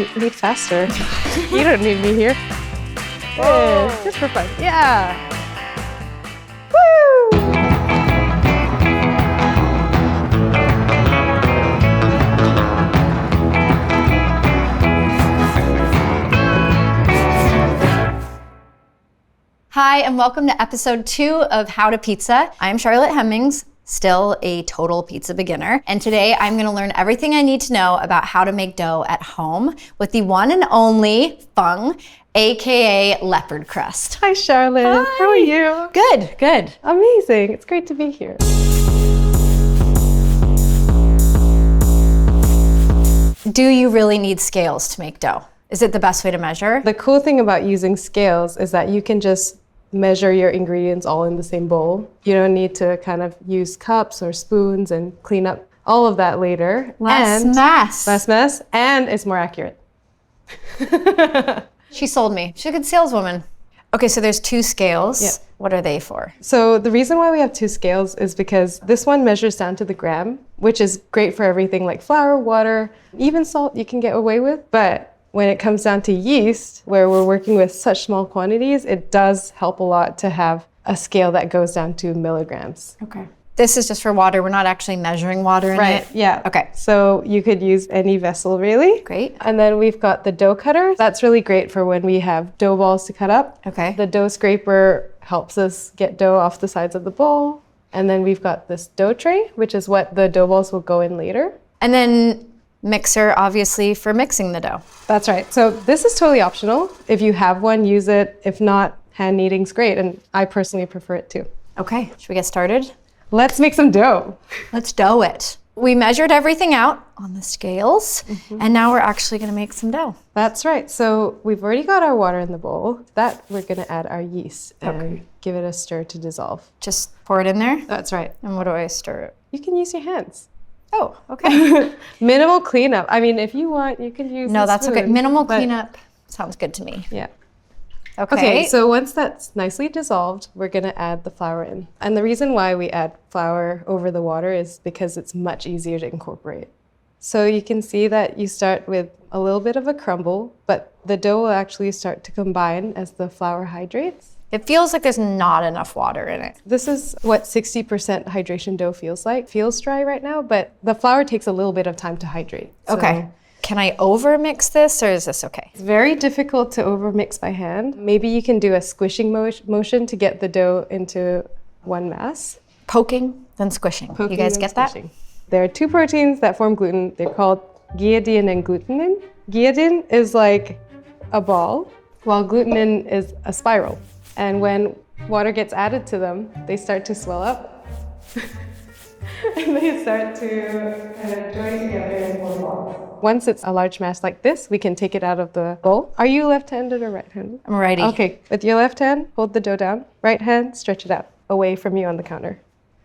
Need faster. You don't need me here. Yeah, just for fun. Yeah. Woo! Hi, and welcome to episode 2 of How to Pizza. I'm Charlotte Hemmings, still a total pizza beginner. And today I'm gonna learn everything I need to know about how to make dough at home with the one and only Feng, AKA leopard crust. Hi, Charlotte. Hi. How are you? Good, good. Amazing. It's great to be here. Do you really need scales to make dough? Is it the best way to measure? The cool thing about using scales is that you can just measure your ingredients all in the same bowl. You don't need to kind of use cups or spoons and clean up all of that later. Less mess. Less mess, and it's more accurate. She sold me. She's a good saleswoman. Okay, so there's 2 scales. Yep. What are they for? So the reason why we have 2 scales is because this one measures down to the gram, which is great for everything like flour, water, even salt you can get away with. But when it comes down to yeast, where we're working with such small quantities, it does help a lot to have a scale that goes down to milligrams. Okay. This is just for water. We're not actually measuring water in it? Right, yeah. Okay. So you could use any vessel, really. Great. And then we've got the dough cutter. That's really great for when we have dough balls to cut up. Okay. The dough scraper helps us get dough off the sides of the bowl. And then we've got this dough tray, which is what the dough balls will go in later. And then mixer, obviously, for mixing the dough. That's right. So this is totally optional. If you have one, use it. If not, hand kneading's great. And I personally prefer it too. Okay, should we get started? Let's make some dough. Let's dough it. We measured everything out on the scales, and now we're actually gonna make some dough. That's right. So we've already got our water in the bowl. That we're gonna add our yeast and give it a stir to dissolve. Just pour it in there? That's right. And what do I stir it? You can use your hands. Oh, okay. Minimal cleanup. I mean, if you want, you can use No, a that's spoon, okay. Minimal but- cleanup sounds good to me. Yeah. Okay. So once that's nicely dissolved, we're gonna add the flour in. And the reason why we add flour over the water is because it's much easier to incorporate. So you can see that you start with a little bit of a crumble, but the dough will actually start to combine as the flour hydrates. It feels like there's not enough water in it. This is what 60% hydration dough feels like. Feels dry right now, but the flour takes a little bit of time to hydrate. Okay. Can I over mix this, or is this okay? It's very difficult to over mix by hand. Maybe you can do a squishing motion to get the dough into one mass. Poking, then squishing. Poking You guys and get that? squishing. There are 2 proteins that form gluten. They're called ghidin and glutenin. Ghidin is like a ball, while glutenin is a spiral. And when water gets added to them, they start to swell up. And they start to kind of join together in one ball. Once it's a large mass like this, we can take it out of the bowl. Are you left-handed or right-handed? I'm ready. Okay, with your left hand, hold the dough down. Right hand, stretch it out away from you on the counter.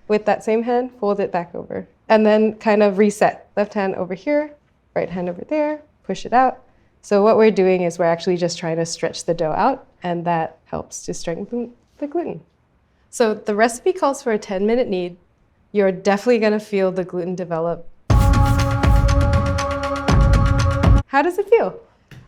With that same hand, fold it back over. And then kind of reset. Left hand over here, right hand over there, push it out. So what we're doing is we're actually just trying to stretch the dough out, and that helps to strengthen the gluten. So the recipe calls for a 10-minute knead. You're definitely gonna feel the gluten develop. How does it feel?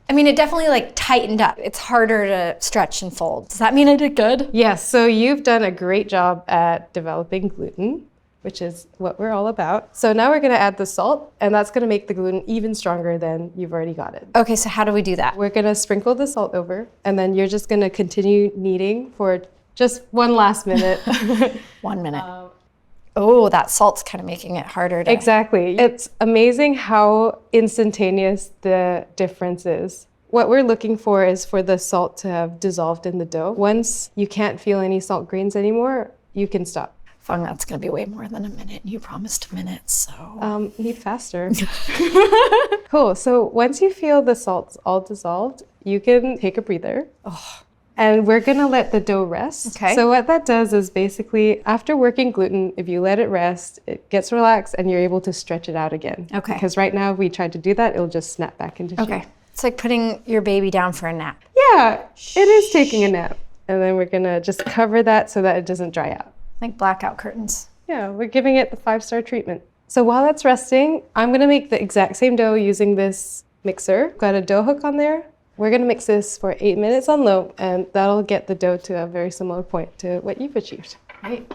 I mean, it definitely like tightened up. It's harder to stretch and fold. Does that mean I did good? Yes, so you've done a great job at developing gluten, which is what we're all about. So now we're gonna add the salt, and that's gonna make the gluten even stronger than you've already got it. Okay, so how do we do that? We're gonna sprinkle the salt over, and then you're just gonna continue kneading for just one last minute. 1 minute. Oh, that salt's kind of making it harder to... Exactly. It's amazing how instantaneous the difference is. What we're looking for is for the salt to have dissolved in the dough. Once you can't feel any salt grains anymore, you can stop. Feng, that's gonna be way more than a minute. You promised a minute, so... Need faster. Cool, so once you feel the salt's all dissolved, you can take a breather. Oh. And we're gonna let the dough rest. Okay. So what that does is basically, after working gluten, if you let it rest, it gets relaxed and you're able to stretch it out again. Okay. Because right now, if we tried to do that, it'll just snap back into shape. Okay. It's like putting your baby down for a nap. Yeah, it is taking a nap. And then we're gonna just cover that so that it doesn't dry out. Like blackout curtains. Yeah, we're giving it the 5-star treatment. So while that's resting, I'm gonna make the exact same dough using this mixer. Got a dough hook on there. We're gonna mix this for 8 minutes on low, and that'll get the dough to a very similar point to what you've achieved. Right.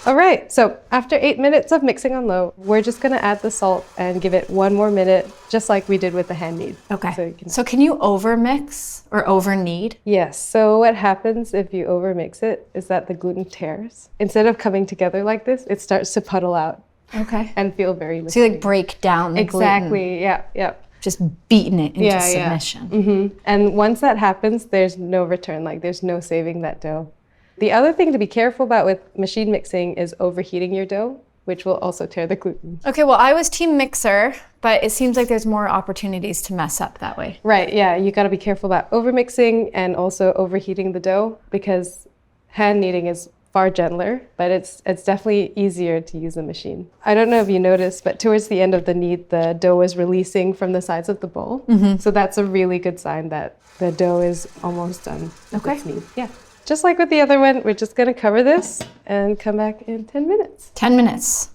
All right, so after 8 minutes of mixing on low, we're just gonna add the salt and give it 1 more minute, just like we did with the hand knead. Okay. So can you over mix or over knead? Yes, so what happens if you over mix it is that the gluten tears. Instead of coming together like this, it starts to puddle out. Okay. And feel very liquidy. So you like break down the gluten. Exactly, yeah. Just beating it into submission. Yeah. Mm-hmm. And once that happens, there's no return, like there's no saving that dough. The other thing to be careful about with machine mixing is overheating your dough, which will also tear the gluten. Okay, well, I was team mixer, but it seems like there's more opportunities to mess up that way. Right, yeah, you gotta be careful about overmixing and also overheating the dough, because hand kneading is far gentler, but it's definitely easier to use a machine. I don't know if you noticed, but towards the end of the knead, the dough was releasing from the sides of the bowl. Mm-hmm. So that's a really good sign that the dough is almost done with its knead. Yeah. Just like with the other one, we're just gonna cover this and come back in 10 minutes. 10 minutes.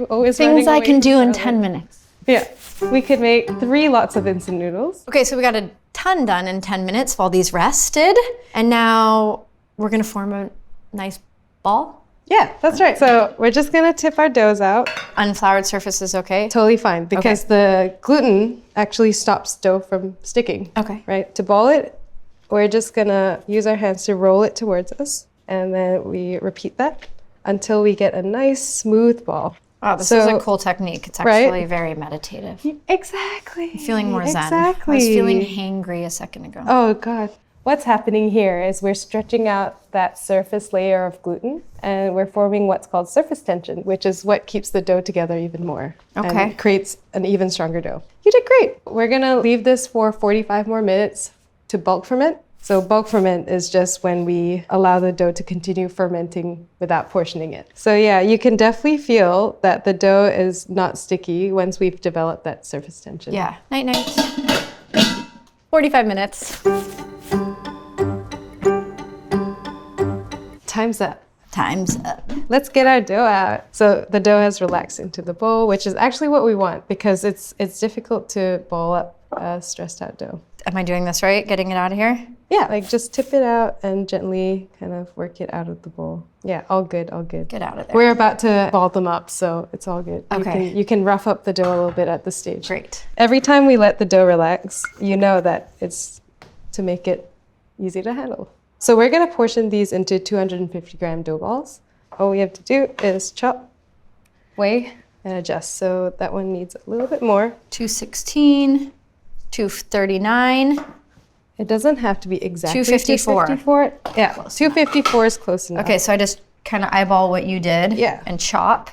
Always things I can do in 10 minutes. Yeah. We could make 3 lots of instant noodles. Okay, so we got a ton done in 10 minutes while these rested. And now we're gonna form a nice ball. Yeah, that's right. So we're just gonna tip our doughs out. Unfloured surface is okay? Totally fine, because the gluten actually stops dough from sticking. Okay. Right? To ball it, we're just gonna use our hands to roll it towards us, and then we repeat that until we get a nice smooth ball. Oh, this is a cool technique. It's actually very meditative. Exactly. I'm feeling more zen. Exactly. I was feeling hangry a second ago. Oh God. What's happening here is we're stretching out that surface layer of gluten, and we're forming what's called surface tension, which is what keeps the dough together even more. Okay. And creates an even stronger dough. You did great. We're gonna leave this for 45 more minutes to bulk ferment. So bulk ferment is just when we allow the dough to continue fermenting without portioning it. So yeah, you can definitely feel that the dough is not sticky once we've developed that surface tension. Yeah. Night night. 45 minutes. Time's up. Time's up. Let's get our dough out. So the dough has relaxed into the bowl, which is actually what we want, because it's difficult to ball up a stressed out dough. Am I doing this right? Getting it out of here? Yeah, like just tip it out and gently kind of work it out of the bowl. Yeah, all good, all good. Get out of there. We're about to ball them up, so it's all good. Okay. You can rough up the dough a little bit at this stage. Great. Every time we let the dough relax, you know that it's to make it easy to handle. So we're gonna portion these into 250 gram dough balls. All we have to do is chop, weigh, and adjust. So that one needs a little bit more. 216, 239. It doesn't have to be exactly 254. 254. Yeah, 254 is close enough. Okay, so I just kind of eyeball what you did. Yeah. And chop.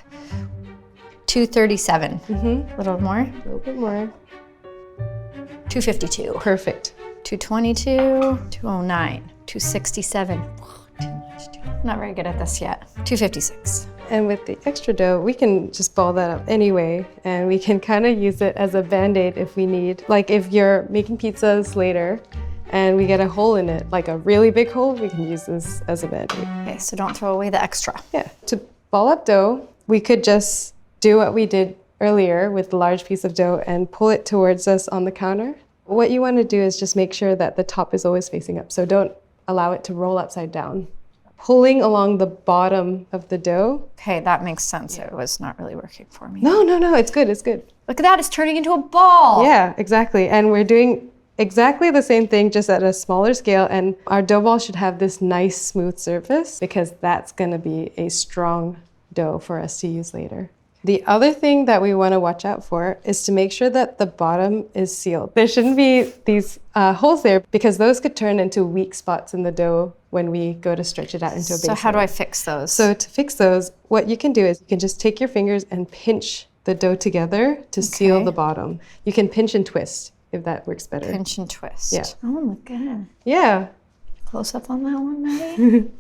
237. A little more. A little bit more. 252. Perfect. 222, 209, 267. Not very good at this yet. 256. And with the extra dough, we can just ball that up anyway, and we can kind of use it as a Band-Aid if we need. Like if you're making pizzas later and we get a hole in it, like a really big hole, we can use this as a Band-Aid. Okay, so don't throw away the extra. Yeah, to ball up dough, we could just do what we did earlier with the large piece of dough and pull it towards us on the counter. What you want to do is just make sure that the top is always facing up, so don't allow it to roll upside down. Pulling along the bottom of the dough. Okay, that makes sense. It was not really working for me. No, it's good, it's good. Look at that, it's turning into a ball. Yeah, exactly. And we're doing exactly the same thing, just at a smaller scale. And our dough ball should have this nice smooth surface, because that's gonna be a strong dough for us to use later. The other thing that we want to watch out for is to make sure that the bottom is sealed. There shouldn't be these holes there, because those could turn into weak spots in the dough when we go to stretch it out into a base. So how do layer. I fix those? So to fix those, what you can do is you can just take your fingers and pinch the dough together to seal the bottom. You can pinch and twist if that works better. Pinch and twist. Yeah. Oh my God. Yeah. Close up on that one, maybe?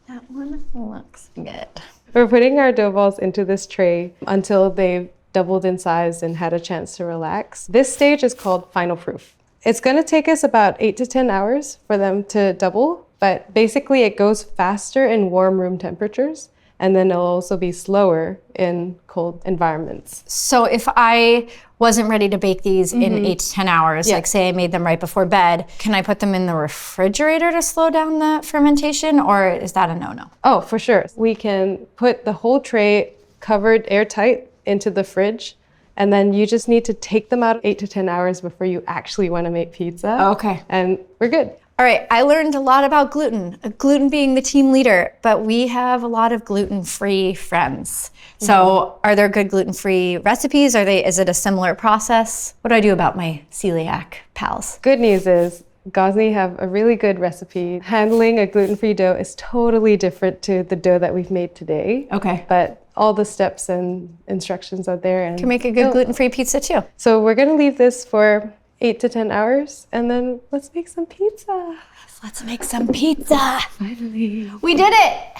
That one looks good. We're putting our dough balls into this tray until they've doubled in size and had a chance to relax. This stage is called final proof. It's gonna take us about 8 to 10 hours for them to double, but basically it goes faster in warm room temperatures, And then it'll also be slower in cold environments. So if I wasn't ready to bake these in 8 to 10 hours, like say I made them right before bed, can I put them in the refrigerator to slow down the fermentation, or is that a no-no? Oh, for sure. We can put the whole tray covered airtight into the fridge, and then you just need to take them out 8 to 10 hours before you actually want to make pizza. Okay. And we're good. All right, I learned a lot about gluten, gluten being the team leader, but we have a lot of gluten-free friends. So are there good gluten-free recipes? Is it a similar process? What do I do about my celiac pals? Good news is Gozney have a really good recipe. Handling a gluten-free dough is totally different to the dough that we've made today. Okay. But all the steps and instructions are there. And can make a good gluten-free pizza too. So we're gonna leave this for 8 to 10 hours, and then let's make some pizza. Let's make some pizza. Finally. We did it.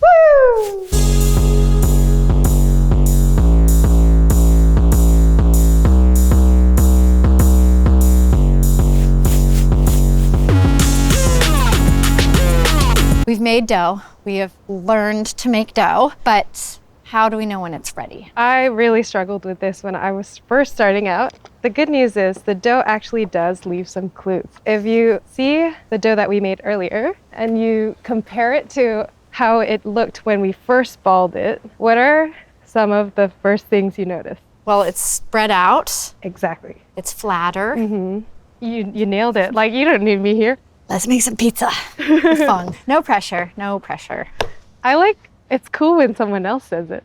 Woo! We've made dough. We have learned to make dough, but how do we know when it's ready? I really struggled with this when I was first starting out. The good news is the dough actually does leave some clues. If you see the dough that we made earlier and you compare it to how it looked when we first balled it, what are some of the first things you notice? Well, it's spread out. Exactly. It's flatter. You nailed it. Like, you don't need me here. Let's make some pizza. Fun. No pressure. No pressure. It's cool when someone else says it.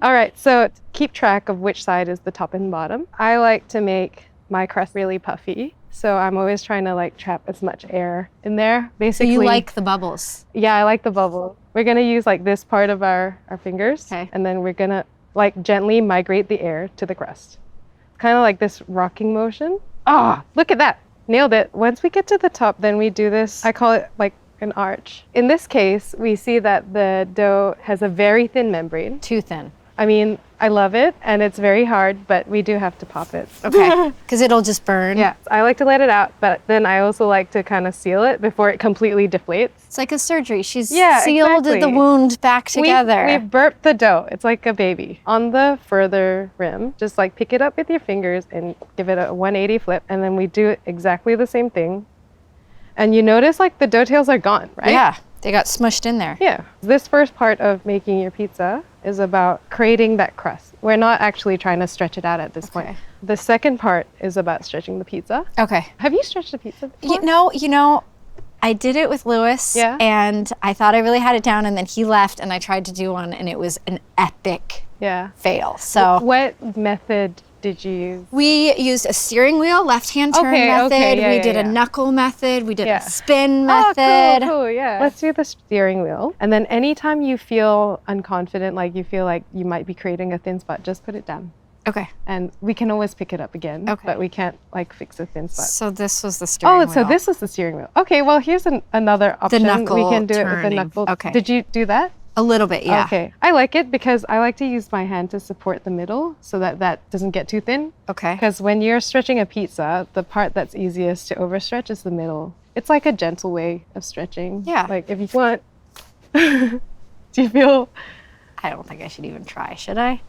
All right, so keep track of which side is the top and bottom. I like to make my crust really puffy. So I'm always trying to like trap as much air in there. Basically, So you like the bubbles? Yeah, I like the bubble. We're gonna use like this part of our fingers. Okay. And then we're gonna like gently migrate the air to the crust. Kind of like this rocking motion. Ah, look at that. Nailed it. Once we get to the top, then we do this, I call it like an arch. In this case, we see that the dough has a very thin membrane. Too thin. I mean, I love it and it's very hard, but we do have to pop it. Okay, because it'll just burn. Yeah, I like to let it out, but then I also like to kind of seal it before it completely deflates. It's like a surgery. She's Yeah, sealed exactly. the wound back together. We've burped the dough. It's like a baby. On the further rim, just like pick it up with your fingers and give it a 180 flip, and then we do exactly the same thing. And you notice like the dough tails are gone, right? Yeah, they got smushed in there. Yeah. This first part of making your pizza is about creating that crust. We're not actually trying to stretch it out at this point. The second part is about stretching the pizza. Okay. Have you stretched a pizza before? You know, I did it with Luis, Yeah. and I thought I really had it down, and then he left, and I tried to do one, and it was an epic Yeah. fail. So What method did you use? we used a steering wheel, left-hand turn Okay, method. okay, yeah, we yeah, did a yeah. knuckle method. We did Yeah. a spin Oh, method. cool, yeah. Let's do the steering wheel. And then anytime you feel unconfident, like you feel like you might be creating a thin spot, just put it down. Okay. And we can always pick it up again, Okay. but we can't like fix a thin spot. So this was the steering wheel. So this is the steering wheel. Okay, well, here's another option. knuckle we can do it with the turning. knuckle. Okay. Did you do that? A little bit, yeah. Okay. I like it because I like to use my hand to support the middle so that that doesn't get too thin. Okay. Because when you're stretching a pizza, the part that's easiest to overstretch is the middle. It's like a gentle way of stretching. Yeah. Like if you want, do you feel I don't think I should even try, should I?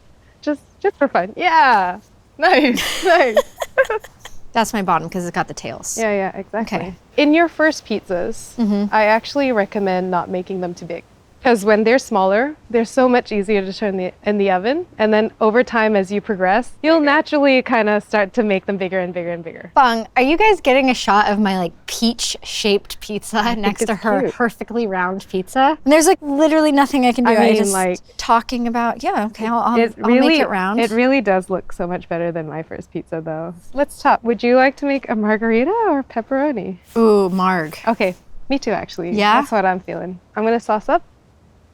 just for fun? Yeah. Nice. Nice. That's my bottom because it's got the tails. Yeah, exactly. Okay. In your first pizzas, I actually recommend not making them too big. Because when they're smaller, they're so much easier to turn in the oven. And then over time, as you progress, you'll naturally kind of start to make them bigger and bigger and bigger. Feng, are you guys getting a shot of my like peach-shaped pizza next to it's her cute. perfectly round pizza? And there's like literally nothing I can do. I mean, just like- talking about, I'll make it round. It really does look so much better than my first pizza, though. Let's top. Would you like to make a margarita or pepperoni? Ooh, marg. Okay, me too, actually. Yeah? That's what I'm feeling. I'm gonna sauce up.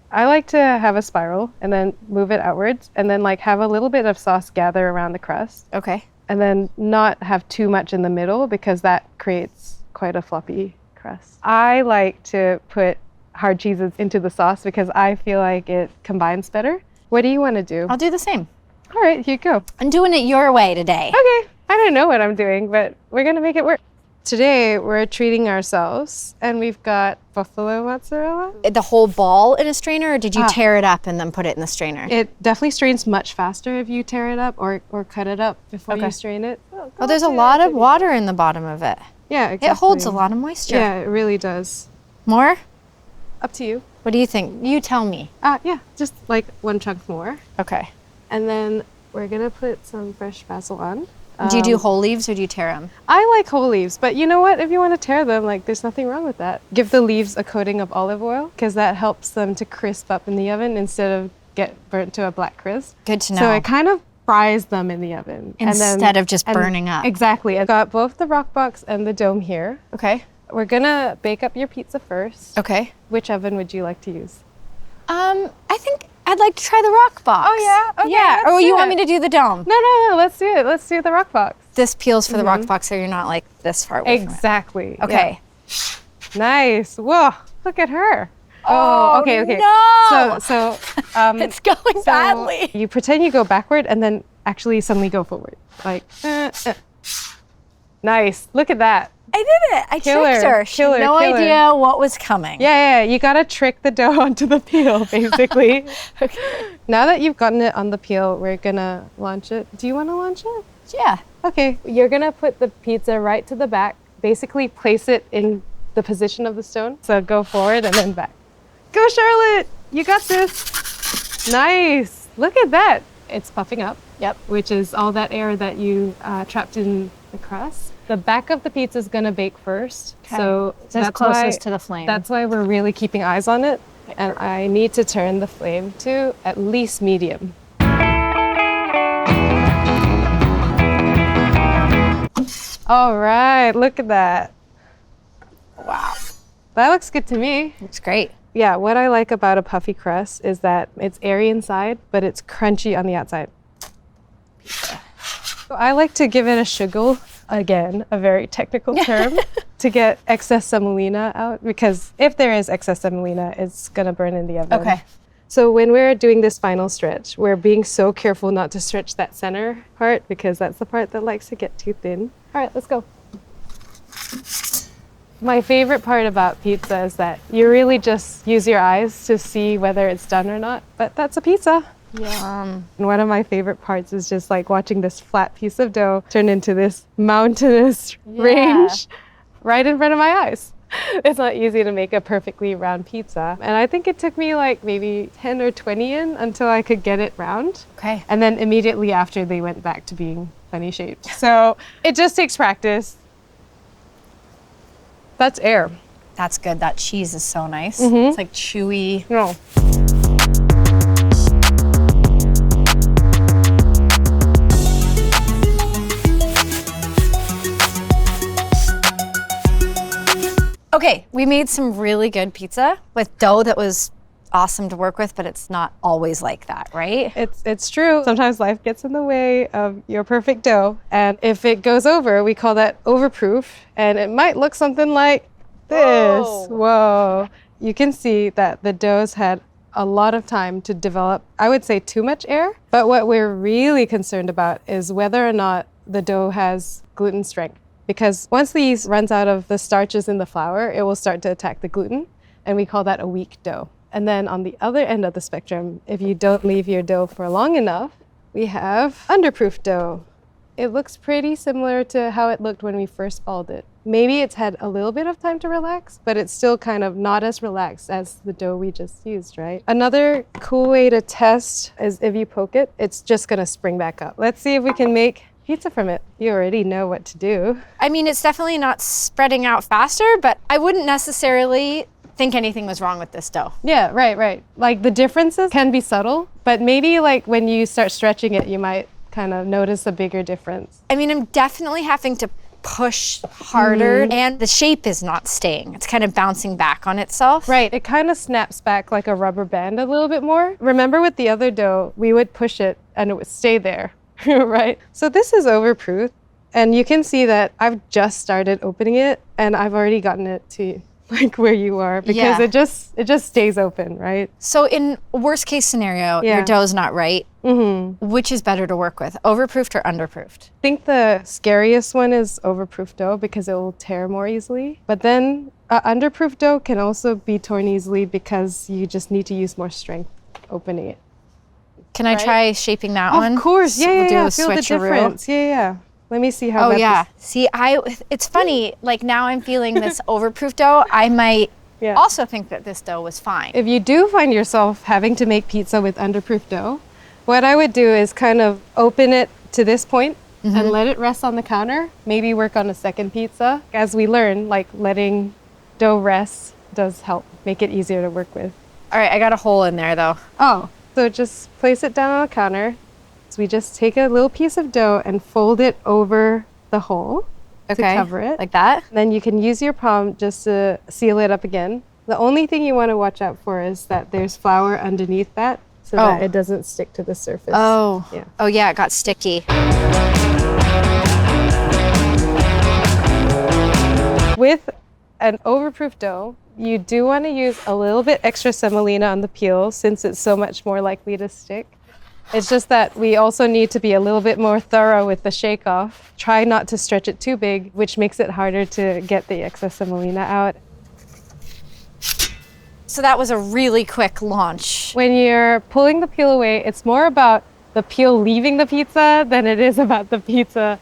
I like to have a spiral and then move it outwards and then like have a little bit of sauce gather around the crust Okay. and then not have too much in the middle because that creates quite a floppy crust. I like to put hard cheeses into the sauce because I feel like it combines better. What do you want to do? I'll do the same. All right, here you go. I'm doing it your way today. Okay, I don't know what I'm doing, but we're gonna make it work. today we're treating ourselves, and we've got buffalo mozzarella. The whole ball in a strainer, or did you tear it up and then put it in the strainer? It definitely strains much faster if you tear it up or cut it up before you strain it. Oh, there's a lot of water in the bottom of it. Yeah, exactly. It holds a lot of moisture. Yeah, it really does. More? Up to you. What do you think? You tell me. Yeah, just like 1 chunk more. Okay. And then we're gonna put some fresh basil on. Do you do whole leaves or do you tear them? I like whole leaves, but you know what? If you want to tear them, like there's nothing wrong with that. Give the leaves a coating of olive oil because that helps them to crisp up in the oven instead of get burnt to a black crisp. Good to know. So it kind of fries them in the oven. Instead of just burning up. Exactly. I've got both the Roccbox and the dome here. Okay. We're gonna bake up your pizza first. Okay. Which oven would you like to use? I think I'd like to try the Roccbox. Oh yeah? Okay, yeah. Or let's you do want it. me to do the dome? No, let's do it. Let's do the Roccbox. This peels for the Roccbox so you're not like this far away from it. Exactly. Okay. Yeah. Nice. Whoa, look at her. Oh, okay. No! So It's going badly. You pretend you go backward and then actually suddenly go forward. Like, Nice. Look at that. I did it. I tricked her. She had no idea what was coming. Yeah. You gotta trick the dough onto the peel, basically. Okay. Now that you've gotten it on the peel, we're gonna launch it. Do you want to launch it? Yeah. Okay. You're gonna put the pizza right to the back. Basically, place it in the position of the stone. So go forward and then back. Go, Charlotte! You got this. Nice. Look at that. It's puffing up. Yep. Which is all that air that you trapped in the crust. The back of the pizza is gonna bake first. Okay. So It's closest to the flame. That's why we're really keeping eyes on it. And I need to turn the flame to at least medium. All right, look at that. Wow. That looks good to me. Looks great. Yeah, what I like about a puffy crust is that it's airy inside, but it's crunchy on the outside. So I like to give it a shiggle, again, a very technical term, to get excess semolina out, because if there is excess semolina, it's gonna burn in the oven. Okay. So when we're doing this final stretch, we're being so careful not to stretch that center part, because that's the part that likes to get too thin. All right, let's go. My favorite part about pizza is that you really just use your eyes to see whether it's done or not, but that's a pizza. Yum. And one of my favorite parts is just like watching this flat piece of dough turn into this mountainous range right in front of my eyes. It's not easy to make a perfectly round pizza. And I think it took me like maybe 10 or 20 in until I could get it round. Okay. And then immediately after they went back to being funny shaped. So it just takes practice. That's air. That's good. That cheese is so nice. It's like chewy. No. Okay, we made some really good pizza with dough that was awesome to work with, but it's not always like that, right? It's true. Sometimes life gets in the way of your perfect dough. And if it goes over, we call that overproof. And it might look something like this. Whoa. You can see that the dough's had a lot of time to develop, I would say too much air. But what we're really concerned about is whether or not the dough has gluten strength. Because once the yeast runs out of the starches in the flour, it will start to attack the gluten. And we call that a weak dough. And then on the other end of the spectrum, if you don't leave your dough for long enough, we have underproof dough. It looks pretty similar to how it looked when we first balled it. Maybe it's had a little bit of time to relax, but it's still kind of not as relaxed as the dough we just used, right? Another cool way to test is if you poke it, it's just gonna spring back up. Let's see if we can make pizza from it. You already know what to do. I mean, it's definitely not spreading out faster, but I wouldn't necessarily think anything was wrong with this dough. Yeah, right. Like the differences can be subtle, but maybe like when you start stretching it, you might kind of notice a bigger difference. I mean, I'm definitely having to push harder and the shape is not staying. It's kind of bouncing back on itself. Right, it kind of snaps back like a rubber band a little bit more. Remember with the other dough, we would push it and it would stay there, right? So this is overproof and you can see that I've just started opening it and I've already gotten it to like where you are because it just stays open, right? So in worst case scenario, your dough's not right. Which is better to work with, overproofed or underproofed? I think the scariest one is overproof dough because it will tear more easily. But then underproof dough can also be torn easily because you just need to use more strength opening it. Can I try shaping that one? Of course, So we'll do a Feel the switcheroo. difference. Yeah. Let me see how. Oh yeah. See, it's funny. Like now I'm feeling this overproof dough. I might also think that this dough was fine. If you do find yourself having to make pizza with underproof dough, what I would do is kind of open it to this point and let it rest on the counter. Maybe work on a second pizza. As we learn, like letting dough rest does help make it easier to work with. All right, I got a hole in there though. Oh, so just place it down on the counter. So we just take a little piece of dough and fold it over the hole to cover it. Like that? Then you can use your palm just to seal it up again. The only thing you want to watch out for is that there's flour underneath that so that it doesn't stick to the surface. Oh. Yeah. Oh yeah, it got sticky. With an overproof dough, you do want to use a little bit extra semolina on the peel since it's so much more likely to stick. It's just that we also need to be a little bit more thorough with the shake off. Try not to stretch it too big, which makes it harder to get the excess semolina out. So that was a really quick launch. When you're pulling the peel away, it's more about the peel leaving the pizza than it is about the pizza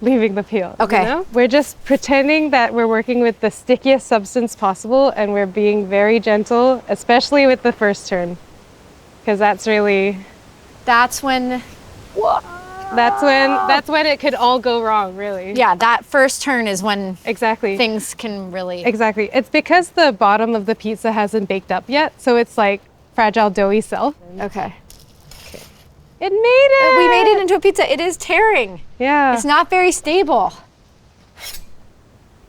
leaving the peel. Okay. You know? We're just pretending that we're working with the stickiest substance possible and we're being very gentle, especially with the first turn. Because that's really... That's when... That's when it could all go wrong, really. Yeah, that first turn is when exactly things can really... Exactly. It's because the bottom of the pizza hasn't baked up yet, so it's like fragile doughy self. Okay. It made it! We made it into a pizza. It is tearing. Yeah. It's not very stable.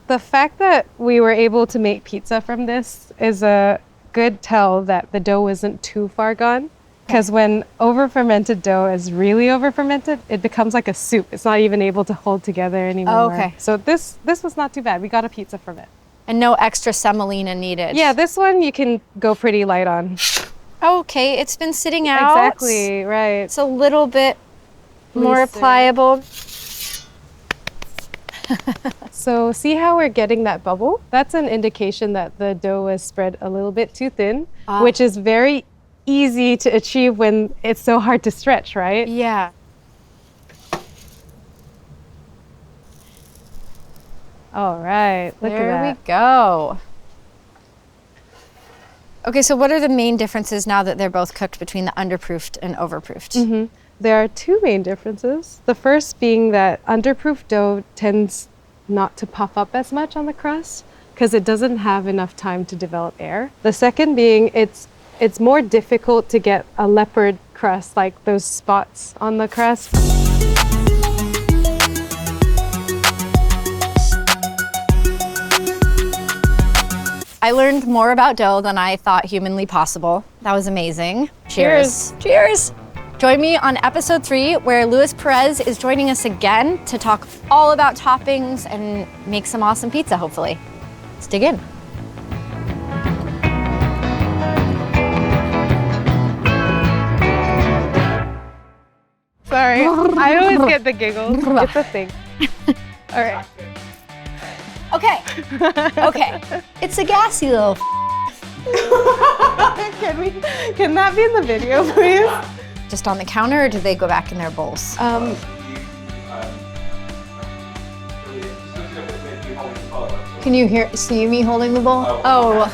The fact that we were able to make pizza from this is a good tell that the dough wasn't too far gone. Because when over-fermented dough is really over-fermented, it becomes like a soup. It's not even able to hold together anymore. Oh, okay. So this was not too bad. We got a pizza from it. And no extra semolina needed. Yeah, this one you can go pretty light on. Okay, it's been sitting out. Exactly, right. It's a little bit more Looser. pliable. So see how we're getting that bubble? That's an indication that the dough was spread a little bit too thin, which is very easy to achieve when it's so hard to stretch, right? Yeah. All right, look at that. There we go. Okay, so what are the main differences now that they're both cooked between the underproofed and overproofed? There are two main differences. The first being that underproof dough tends not to puff up as much on the crust because it doesn't have enough time to develop air. The second being it's more difficult to get a leopard crust, like those spots on the crust. I learned more about dough than I thought humanly possible. That was amazing. Cheers. Cheers. Join me on episode 3, where Luis Perez is joining us again to talk all about toppings and make some awesome pizza, hopefully. Let's dig in. Sorry, I always get the giggles. It's a thing. All right. Okay. Okay. It's a gassy little. Can that be in the video, please? Just on the counter, or do they go back in their bowls? Can you see me holding the bowl? Oh.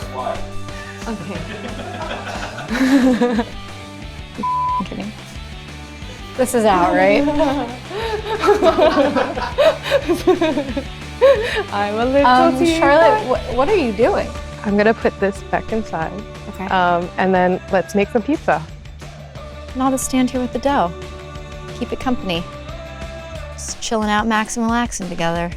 Okay. I'm kidding. This is out, right? I'm a little teapot. Charlotte, what are you doing? I'm gonna put this back inside. Okay. And then let's make some pizza. And I'll just stand here with the dough. Keep it company. Just chilling out, Max and relaxing together.